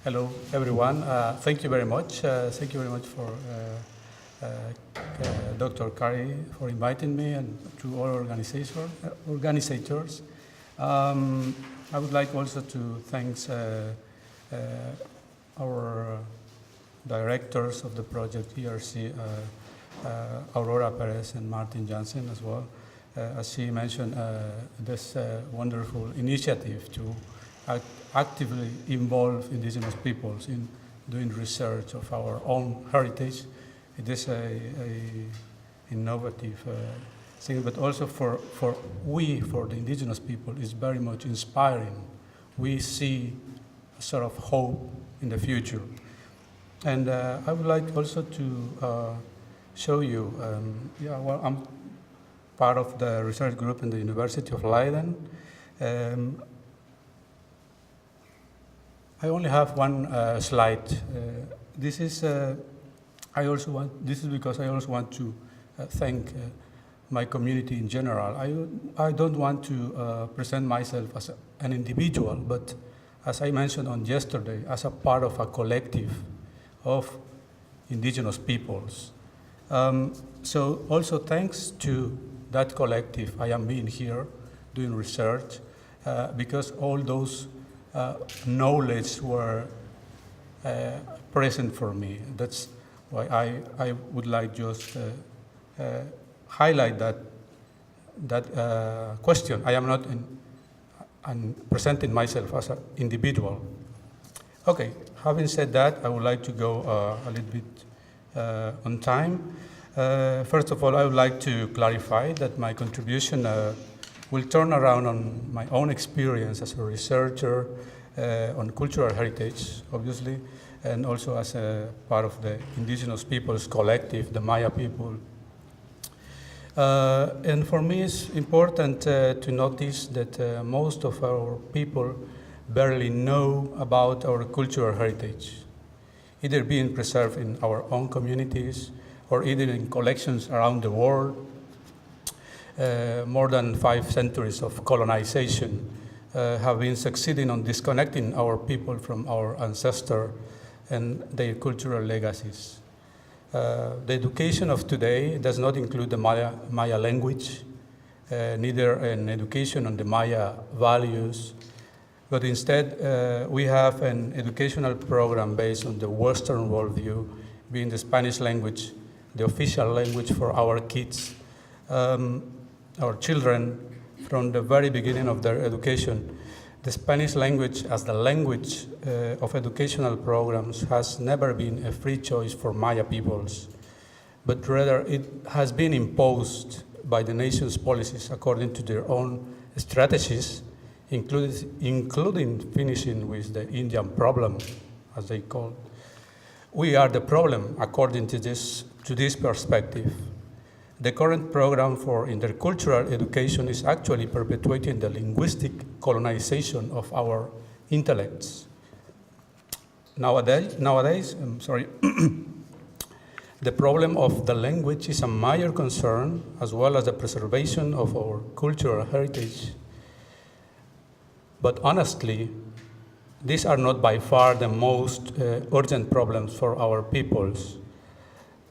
Hello, everyone. Thank you very much. Thank you very much for Dr. Kari for inviting me and to all organizers. I would like also to thank our directors of the project, ERC, Aurora Perez and Martin Jansen as well. As she mentioned, this wonderful initiative to actively involve indigenous peoples in doing research of our own heritage. It is a innovative thing, but also for the indigenous people, is very much inspiring. We see a sort of hope in the future. And I would like also to show you, well, I'm part of the research group in the University of Leiden. I only have one slide. This is because I also want to thank my community in general. I don't want to present myself as an individual, but as I mentioned on yesterday, as a part of a collective of indigenous peoples. So also thanks to that collective, I am being here doing research because all those knowledge were present for me. That's why I would like just highlight that question. I am not presenting myself as an individual. Okay, having said that, I would like to go a little bit on time. First of all, I would like to clarify that my contribution will turn around on my own experience as a researcher on cultural heritage, obviously, and also as a part of the indigenous peoples collective, the Maya people. And for me, it's important to notice that most of our people barely know about our cultural heritage, either being preserved in our own communities or either in collections around the world. More than 5 centuries of colonization have been succeeding on disconnecting our people from our ancestors and their cultural legacies. The education of today does not include the Maya language, neither an education on the Maya values, but instead we have an educational program based on the Western worldview, being the Spanish language, the official language for our kids. Our children, from the very beginning of their education, the Spanish language as the language of educational programs has never been a free choice for Maya peoples, but rather it has been imposed by the nation's policies according to their own strategies, including finishing with the Indian problem, as they call it. We are the problem, according to this perspective. The current program for intercultural education is actually perpetuating the linguistic colonization of our intellects. Nowadays, the problem of the language is a major concern, as well as the preservation of our cultural heritage. But honestly, these are not by far the most urgent problems for our peoples.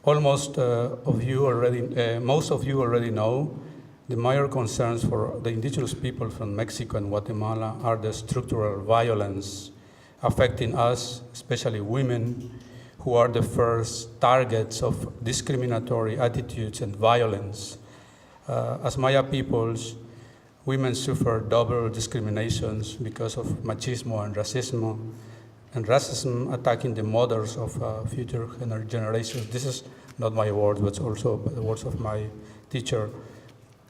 Most of you already know the major concerns for the indigenous people from Mexico and Guatemala are the structural violence affecting us, especially women, who are the first targets of discriminatory attitudes and violence. As Maya peoples, women suffer double discriminations because of machismo and racism attacking the mothers of future generations. This is not my words, but also the words of my teacher.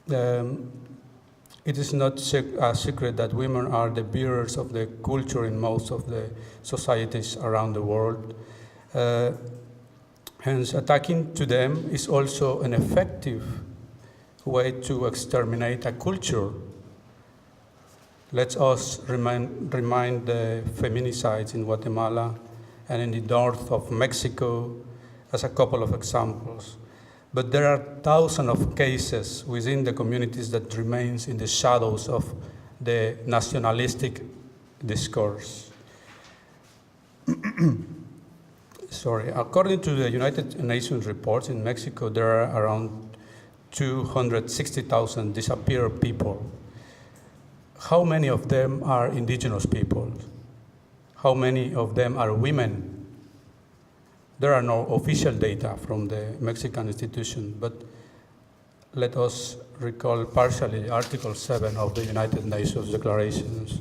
It is not a secret that women are the bearers of the culture in most of the societies around the world. Hence, attacking to them is also an effective way to exterminate a culture. Let us remind the feminicides in Guatemala and in the north of Mexico as a couple of examples. But there are thousands of cases within the communities that remains in the shadows of the nationalistic discourse. According to the United Nations reports, in Mexico there are around 260,000 disappeared people. How many of them are indigenous people? How many of them are women? There are no official data from the Mexican institution, but let us recall partially Article 7 of the United Nations Declarations.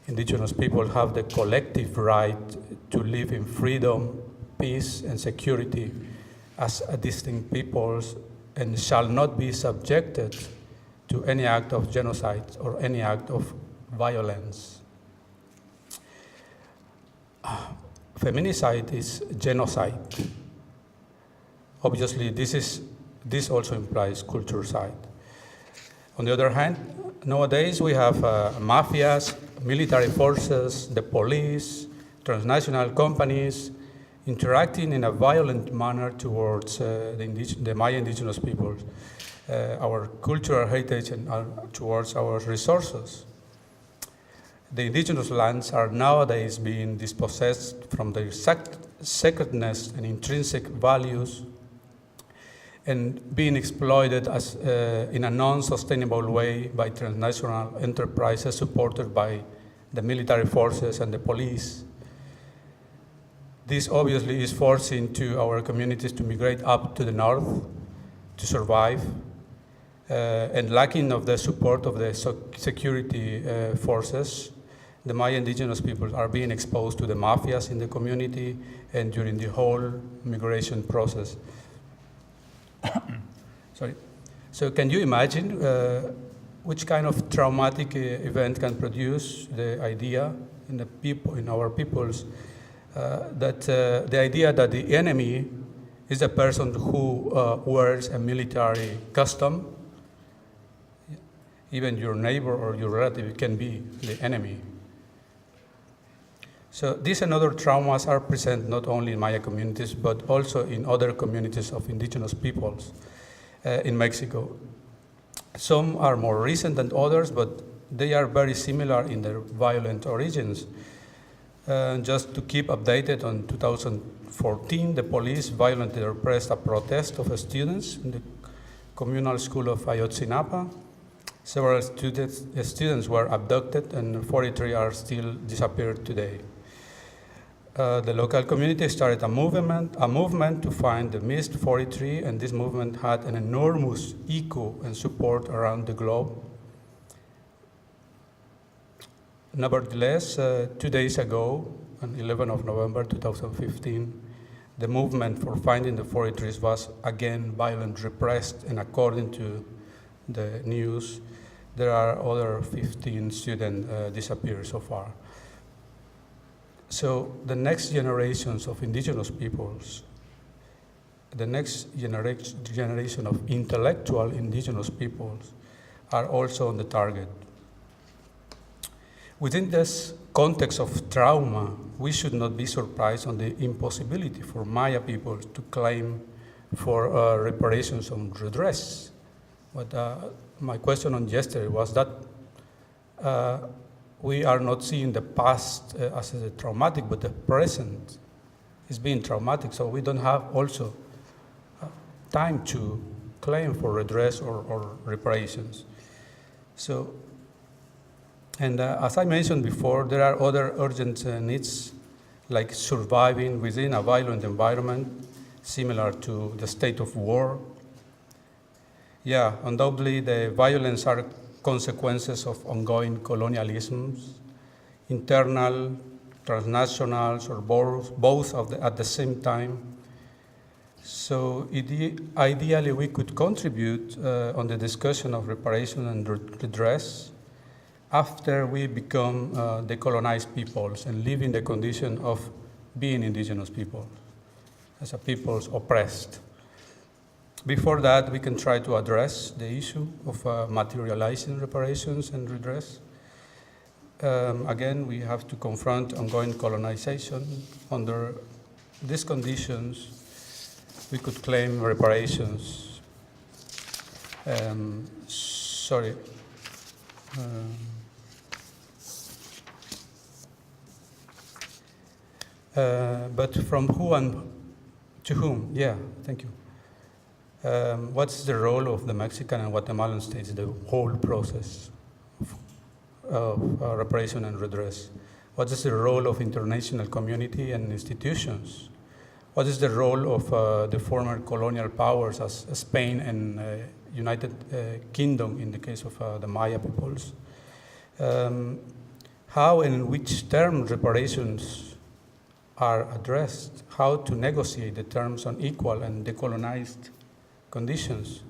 Indigenous people have the collective right to live in freedom, peace, and security as distinct peoples and shall not be subjected to any act of genocide or any act of violence. Feminicide is genocide. Obviously, this also implies culturicide. On the other hand, nowadays we have mafias, military forces, the police, transnational companies interacting in a violent manner towards the Maya indigenous peoples, our cultural heritage, and towards our resources. The indigenous lands are nowadays being dispossessed from their sacredness and intrinsic values and being exploited as, in a non-sustainable way by transnational enterprises supported by the military forces and the police. This obviously is forcing our communities to migrate up to the north to survive, and lacking of the support of the security forces, the Maya indigenous people are being exposed to the mafias in the community and during the whole migration process. Sorry. So can you imagine which kind of traumatic event can produce the idea in our peoples that the idea that the enemy is a person who wears a military costume? Even your neighbor or your relative can be the enemy. So these and other traumas are present not only in Maya communities, but also in other communities of indigenous peoples in Mexico. Some are more recent than others, but they are very similar in their violent origins. Just to keep updated, on 2014, the police violently repressed a protest of students in the communal school of Ayotzinapa. Several students were abducted, and 43 are still disappeared today. The local community started a movement to find the missed 43, and this movement had an enormous echo and support around the globe. Nevertheless, 2 days ago, on 11th of November 2015, the movement for finding the 43s was again violently repressed, and according to the news, there are other 15 students disappeared so far. So the next generations of indigenous peoples, the next generation of intellectual indigenous peoples are also on the target. Within this context of trauma, we should not be surprised on the impossibility for Maya people to claim for reparations on redress. But my question on yesterday was that we are not seeing the past as a traumatic, but the present is being traumatic, so we don't have also time to claim for redress or reparations. So, and as I mentioned before, there are other urgent needs, like surviving within a violent environment, similar to the state of war. Yeah, undoubtedly the violence are consequences of ongoing colonialisms, internal, transnationals, or both at the same time. So ideally we could contribute on the discussion of reparation and redress after we become decolonized peoples and live in the condition of being indigenous people, as a peoples oppressed. Before that, we can try to address the issue of materializing reparations and redress. Again, we have to confront ongoing colonization. Under these conditions, we could claim reparations. But from who and to whom? Yeah, thank you. What's the role of the Mexican and Guatemalan states, the whole process of reparation and redress? What is the role of international community and institutions? What is the role of the former colonial powers as Spain and United Kingdom in the case of the Maya peoples? How and in which terms reparations are addressed? How to negotiate the terms on equal and decolonized conditions?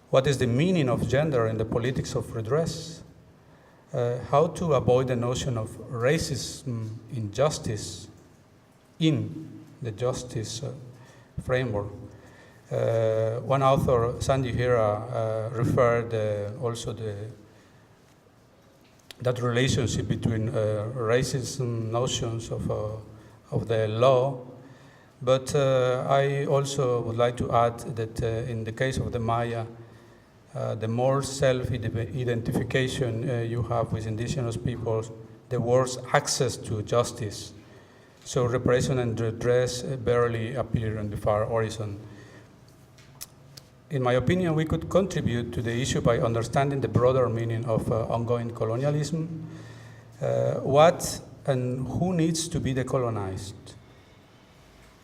What is the meaning of gender in the politics of redress? How to avoid the notion of racism injustice in the justice framework. One author, Sandy Hira, referred also that relationship between racism notions of the law. But I also would like to add that in the case of the Maya, the more self-identification you have with indigenous peoples, the worse access to justice. So reparation and redress barely appear on the far horizon. In my opinion, we could contribute to the issue by understanding the broader meaning of ongoing colonialism. What and who needs to be decolonized?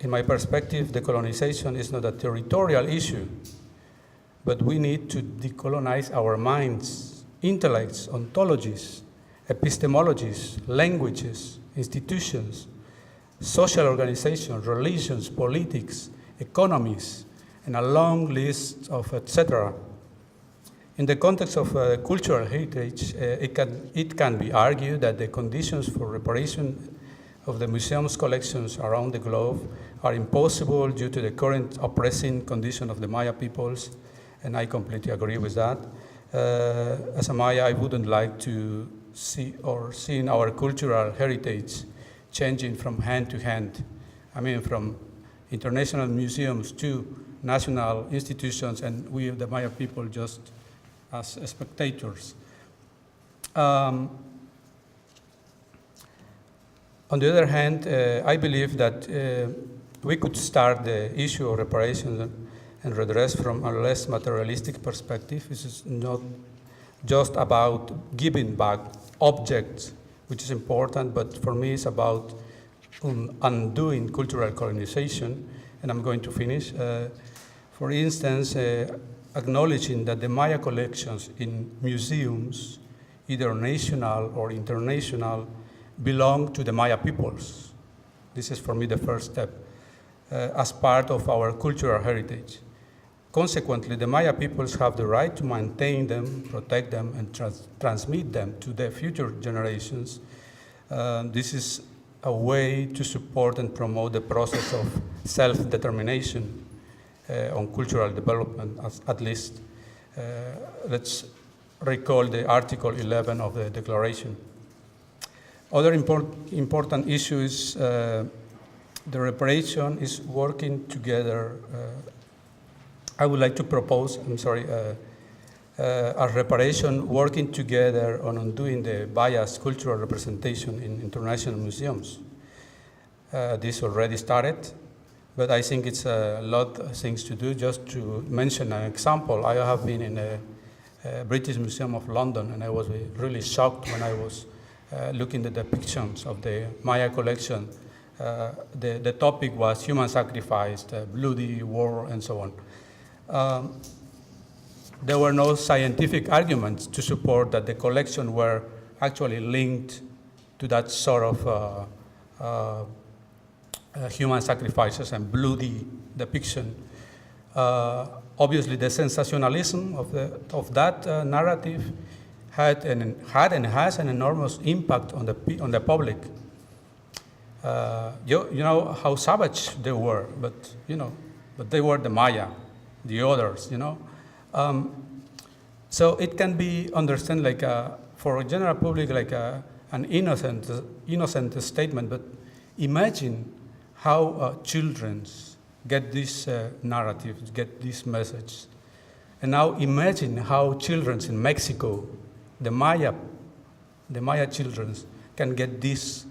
In my perspective, decolonization is not a territorial issue, but we need to decolonize our minds, intellects, ontologies, epistemologies, languages, institutions, social organizations, religions, politics, economies, and a long list of etc. In the context of cultural heritage, it can be argued that the conditions for reparation of the museum's collections around the globe are impossible due to the current oppressing condition of the Maya peoples, and I completely agree with that. As a Maya, I wouldn't like to see our cultural heritage changing from hand to hand. I mean, from international museums to national institutions, and we, the Maya people, just as spectators. On the other hand, I believe that we could start the issue of reparations and redress from a less materialistic perspective. This is not just about giving back objects, which is important, but for me it's about undoing cultural colonization, and I'm going to finish. For instance, acknowledging that the Maya collections in museums, either national or international, belong to the Maya peoples. This is for me the first step, as part of our cultural heritage. Consequently, the Maya peoples have the right to maintain them, protect them, and transmit them to their future generations. This is a way to support and promote the process of self-determination on cultural development, at least. Let's recall the Article 11 of the Declaration. Other important issue is the reparation is working together. I would like to propose, a reparation working together on undoing the biased cultural representation in international museums. This already started, but I think it's a lot of things to do. Just to mention an example, I have been in a British Museum of London, and I was really shocked when I was looking at the depictions of the Maya collection. The topic was human sacrifice, the bloody war, and so on. There were no scientific arguments to support that the collection were actually linked to that sort of human sacrifices and bloody depiction. Obviously, the sensationalism of that narrative had and has an enormous impact on the public. You know how savage they were, but they were the Maya, the others, So it can be understood like for a general public like an innocent statement, but imagine how children get this narrative, get this message. And now imagine how children in Mexico, the Maya children, can get this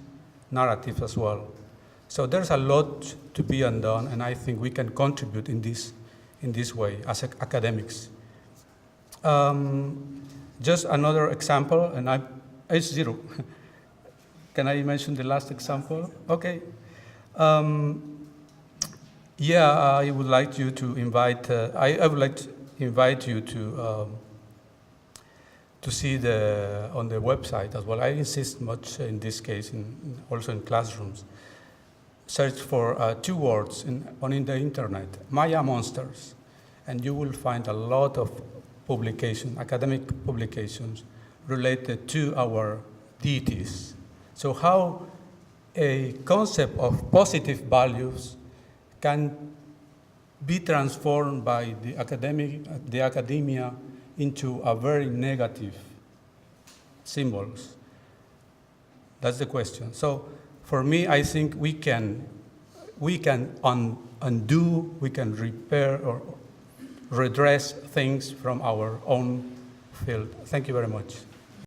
narrative as well. So there's a lot to be undone, and I think we can contribute in this way as academics. Just another example, and H0. Can I mention the last example? Okay. Yeah, I would like you to invite. I would like to invite you to see on the website as well. I insist much in this case, also in classrooms. Search for 2 words on the internet: Maya monsters, and you will find a lot of academic publications related to our deities. So how a concept of positive values can be transformed by the academia into a very negative symbols. That's the question. So for me, I think we can undo, we can repair or redress things from our own field. Thank you very much.